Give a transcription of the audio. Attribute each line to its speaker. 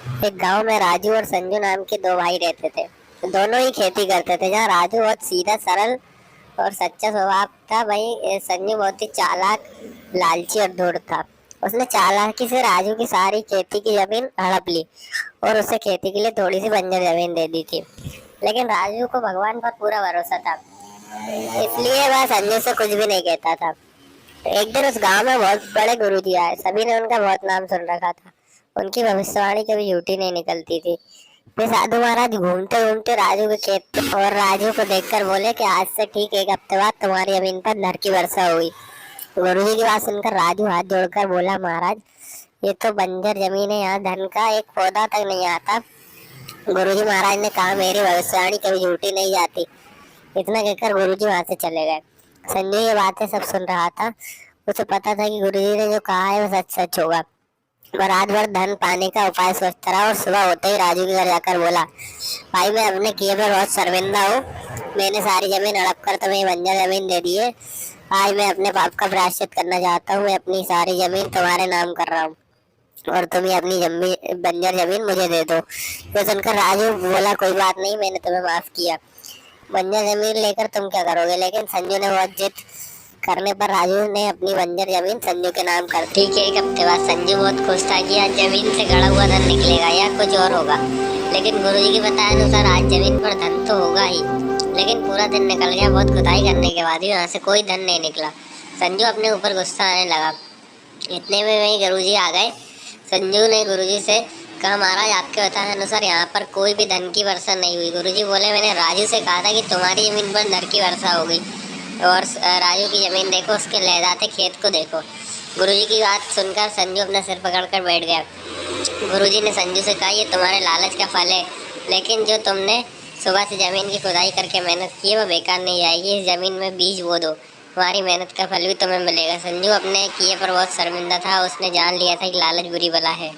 Speaker 1: एक गांव में राजू और संजू नाम के दो भाई रहते थे। दोनों ही खेती करते थे। जहाँ राजू बहुत सीधा सरल और सच्चा स्वभाव था, वही संजू बहुत ही चालाक, लालची और धूर्त था। उसने चालाकी से राजू की सारी खेती की जमीन हड़प ली और उसे खेती के लिए थोड़ी सी बंजर जमीन दे दी थी। लेकिन राजू को भगवान पर पूरा भरोसा था, इसलिए वह संजू से कुछ भी नहीं कहता था। एक दिन उस गांव में बहुत बड़े गुरुजी आए। सभी ने उनका बहुत नाम सुन रखा था। उनकी भविष्यवाणी कभी झूठी नहीं निकलती थी। वे साधु महाराज घूमते घूमते राजू के खेत और राजू को देखकर बोले कि आज से ठीक एक हफ्ते बाद तुम्हारी जमीन पर नर की वर्षा हुई। गुरुजी की बात सुनकर राजू हाथ जोड़कर बोला, महाराज ये तो बंजर जमीन है, यहाँ धन का एक पौधा तक नहीं आता। गुरुजी महाराज ने कहा, मेरी भविष्यवाणी कभी झूठी नहीं जाती। इतना कहकर गुरुजी वहां से चले गए। संजय ये बातें सब सुन रहा था। उसे पता था कि गुरुजी ने जो कहा है वो सच सच होगा। वह रात भर धन पाने का उपाय सोचता रहा और सुबह होते ही राजू के घर जाकर बोला, भाई मैं अपने किए पर बहुत शर्मिंदा हूँ। मैंने सारी जमीन हड़प कर तुम्हें बंजर जमीन दे दी है। आज मैं अपने पाप का प्रायश्चित करना चाहता हूँ। मैं अपनी सारी जमीन तुम्हारे नाम कर रहा हूँ और तुम ही अपनी बंजर जमीन मुझे दे दो। तो सुनकर राजू बोला, कोई बात नहीं, मैंने तुम्हें माफ किया। बंजर जमीन लेकर तुम क्या करोगे? लेकिन संजू ने बहुत जिद करने पर राजू ने अपनी बंजर जमीन संजू के नाम कर दी। ठीक है, एक हफ्ते बाद संजू बहुत खुश था कि आज जमीन से गड़ा हुआ धन निकलेगा या कुछ और होगा। लेकिन गुरुजी के बताए अनुसार आज जमीन पर धन तो होगा ही, लेकिन पूरा दिन निकल गया। बहुत खुदाई करने के बाद भी वहाँ से कोई धन नहीं निकला। संजू अपने ऊपर गुस्सा आने लगा। इतने में वही गुरुजी आ गए। संजू ने गुरुजी से कहा, महाराज आपके बताए अनुसार यहाँ पर कोई भी धन की वर्षा नहीं हुई। गुरुजी बोले, मैंने राजू से कहा था कि तुम्हारी जमीन पर धन की वर्षा हो गई। और राजू की जमीन देखो, उसके लहराते खेत को देखो। गुरुजी की बात सुनकर संजू अपना सिर पकड़कर बैठ गया। गुरुजी ने संजू से कहा, ये तुम्हारे लालच का फल है, लेकिन जो तुमने सुबह से जमीन की खुदाई करके मेहनत की है वो बेकार नहीं जाएगी। इस जमीन में बीज बो दो, तुम्हारी मेहनत का फल भी तुम्हें मिलेगा। संजू अपने किए पर बहुत शर्मिंदा था। उसने जान लिया था कि लालच बुरी बला है।